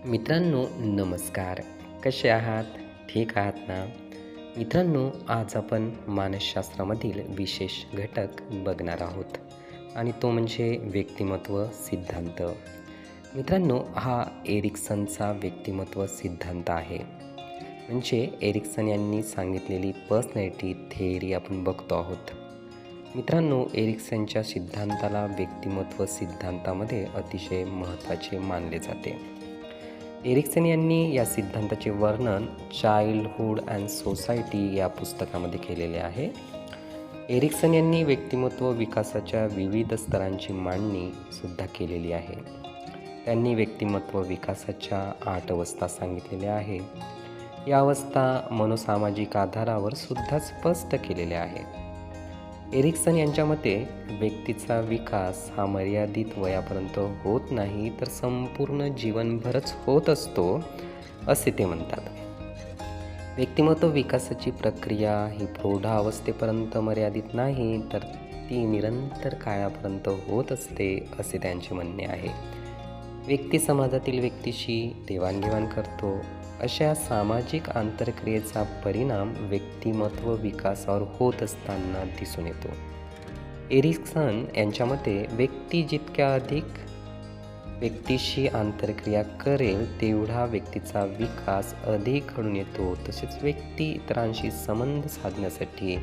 मित्रांनो नमस्कार. कसे आहात? ठीक आहात ना? मित्रांनो, आज आपण मानसशास्त्रामधील विशेष घटक बघणार आहोत आणि तो म्हणजे व्यक्तिमत्व सिद्धांत. मित्रांनो, हा एरिक्सनचा व्यक्तिमत्व सिद्धांत आहे. म्हणजे एरिक्सन यांनी सांगितलेली पर्सनॅलिटी थिअरी आपण बघतो आहोत. मित्रांनो, एरिक्सनच्या सिद्धांताला व्यक्तिमत्व सिद्धांतामध्ये अतिशय महत्त्वाचे मानले जाते. एरिक्सन यांनी या सिद्धांताचे वर्णन चाइल्डहूड अँड सोसायटी या पुस्तकामध्ये केलेले आहे. एरिक्सन यांनी व्यक्तिमत्व विकासाच्या विविध स्तरांची मांडणी सुद्धा केलेली आहे. त्यांनी व्यक्तिमत्व विकासाच्या 8 अवस्था सांगितलेल्या आहे. या अवस्था मनोसामाजिक आधारावर सुद्धा स्पष्ट केलेल्या आहे. एरिक्सन यांच्या मते व्यक्तीचा विकास हा मर्यादित वयापर्यंत होत नाही, तर संपूर्ण जीवनभरच होत असतो, असे ते म्हणतात. व्यक्तिमत्व विकासाची प्रक्रिया ही प्रौढावस्थेपर्यंत मर्यादित नाही, तर ती निरंतर काळापर्यंत होत असते, असे त्यांचे म्हणणे आहे. व्यक्ती समाजातील व्यक्तीशी देवाणघेवाण करतो. अशा सामाजिक आंतरक्रियेचा परिणाम व्यक्तिमत्व विकासावर होत असताना दिसून येतो. एरिक्सन यांच्या मते व्यक्ती जितक्या अधिक व्यक्तीशी आंतरक्रिया करेल तेवढा व्यक्तीचा विकास अधिक घडून येतो. तसेच व्यक्ती इतरांशी संबंध साधण्यासाठी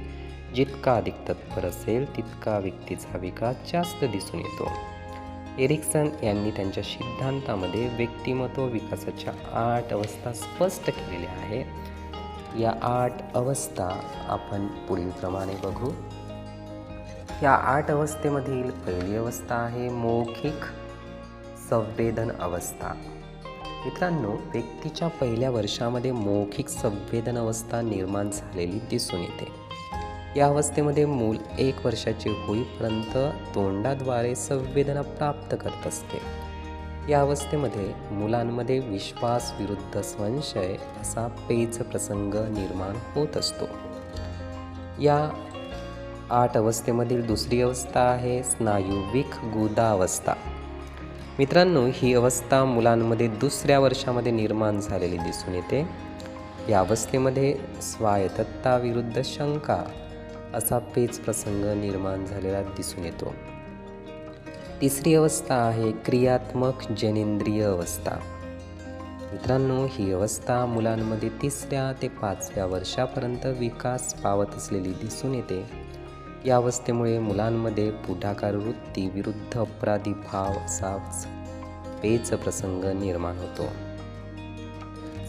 जितका अधिक तत्पर असेल तितका व्यक्तीचा विकास जास्त दिसून येतो. एरिक्सन यांनी त्यांच्या सिद्धांतामध्ये व्यक्तिमत्व विकासाच्या 8 अवस्था स्पष्ट केलेल्या आहे. या 8 अवस्था आपण पुढील प्रमाणे बघू. या 8 अवस्थेमधील पहिली अवस्था आहे मौखिक संवेदन अवस्था. मित्रांनो, व्यक्तीच्या पहिल्या वर्षामध्ये मौखिक संवेदन अवस्था निर्माण झालेली दिसून येते. या अवस्थेमध्ये मूल 1 वर्षाचे होईपर्यंत तोंडाद्वारे संवेदना प्राप्त करत असते. या अवस्थेमध्ये मुलांमध्ये विश्वास विरुद्ध संशय असा पेच प्रसंग निर्माण होत असतो. या 8 अवस्थेमधील दुसरी अवस्था आहे स्नायुविक गुदा अवस्था. मित्रांनो, ही अवस्था मुलांमध्ये दुसऱ्या वर्षामध्ये निर्माण झालेली दिसून येते. या अवस्थेमध्ये स्वायत्तता विरुद्ध शंका असा पेच प्रसंग निर्माण झालेला दिसून येतो. तिसरी अवस्था आहे क्रियात्मक जनेंद्रिय अवस्था. मित्रांनो, ही अवस्था मुलांमध्ये 3ऱ्या ते 5व्या वर्षापर्यंत विकास पावत असलेली दिसून येते. या अवस्थेमुळे मुलांमध्ये पुढाकार वृत्ती विरुद्ध अपराधी भाव असा पेच प्रसंग निर्माण होतो.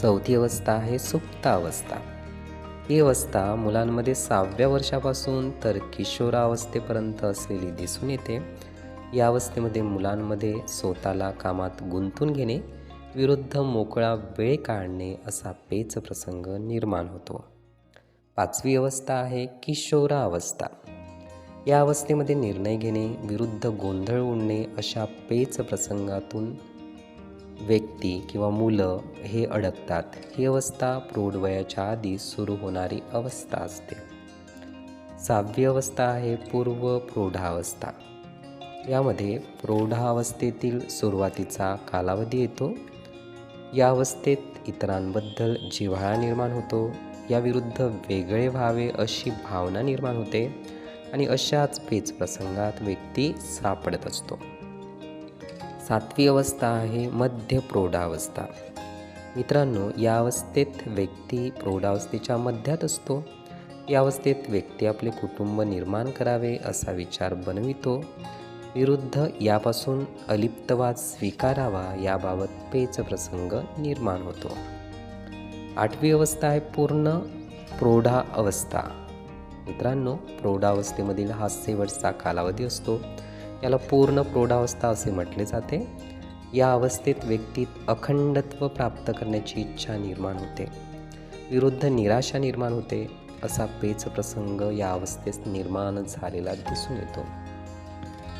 चौथी अवस्था आहे सुप्तावस्था. ही अवस्था मुलांमध्ये 6व्या वर्षापासून तर किशोरावस्थेपर्यंत असलेली दिसून येते. या अवस्थेमध्ये मुलांमध्ये स्वतःला कामात गुंतून घेणे विरुद्ध मोकळा वेळ काढणे असा पेच प्रसंग निर्माण होतो. 5वी अवस्था आहे किशोरावस्था. या अवस्थेमध्ये निर्णय घेणे विरुद्ध गोंधळ उडणे अशा पेच प्रसंगातून व्यक्ती किंवा मुलं हे अडकतात. ही अवस्था प्रौढवयाच्या आधी सुरू होणारी अवस्था असते. 6वी अवस्था आहे पूर्व प्रौढावस्था. यामध्ये प्रौढावस्थेतील सुरुवातीचा कालावधी येतो. या अवस्थेत इतरांबद्दल जिव्हाळा निर्माण होतो. याविरुद्ध वेगळे व्हावे अशी भावना निर्माण होते आणि अशाच पेच प्रसंगात व्यक्ती सापडत असतो. 7वी अवस्था आहे मध्य प्रौढावस्था. मित्रांनो, या अवस्थेत व्यक्ती प्रौढावस्थेच्या मध्यात असतो. या अवस्थेत व्यक्ती आपले कुटुंब निर्माण करावे असा विचार बनवितो विरुद्ध यापासून अलिप्तवाद स्वीकारावा याबाबत पेच प्रसंग निर्माण होतो. 8वी अवस्था आहे पूर्ण प्रौढावस्था. मित्रांनो, प्रौढावस्थेमधील हा शेवटचा कालावधी असतो. याला पूर्ण प्रौढावस्था असे म्हटले जाते. या अवस्थेत व्यक्तीत अखंडत्व प्राप्त करण्याची इच्छा निर्माण होते विरुद्ध निराशा निर्माण होते असा पेच प्रसंग या अवस्थेत निर्माण झालेला दिसून येतो.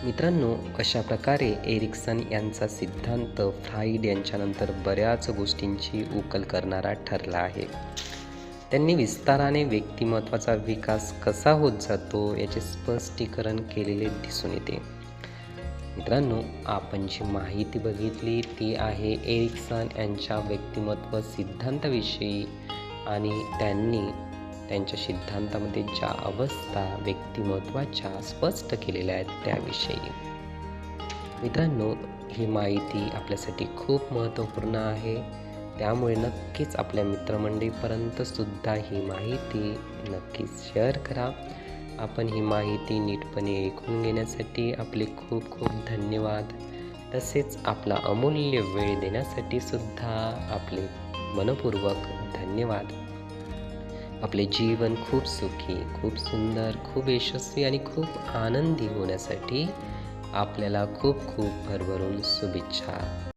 मित्रांनो, अशा प्रकारे एरिक्सन यांचा सिद्धांत फ्राईड यांच्यानंतर बऱ्याच गोष्टींची उकल करणारा ठरला आहे. त्यांनी विस्ताराने व्यक्तिमत्वाचा विकास कसा होत जातो याचे स्पष्टीकरण केलेले दिसून येते. मित्रांनो, आपण जी माहिती बघितली ती आहे एरिक्सन यांच्या व्यक्तिमत्व सिद्धांताविषयी आणि त्यांनी त्यांच्या सिद्धांतामध्ये ज्या अवस्था व्यक्तिमत्त्वाच्या स्पष्ट केलेल्या आहेत त्याविषयी. मित्रांनो, ही माहिती आपल्यासाठी खूप महत्त्वपूर्ण आहे. त्यामुळे नक्कीच आपल्या मित्रमंडळीपर्यंत सुद्धा ही माहिती नक्कीच शेअर करा. आपण ही माहिती नीटपणे ऐकून घेण्यासाठी आपले खूप खूप धन्यवाद. तसेच आपला अमूल्य वेळ देण्यासाठी सुद्धा आपले मनःपूर्वक धन्यवाद. आपले जीवन खूप सुखी, खूप सुंदर, खूप यशस्वी आणि खूप आनंदी होण्यासाठी आपल्याला खूप खूप भरभरून शुभेच्छा.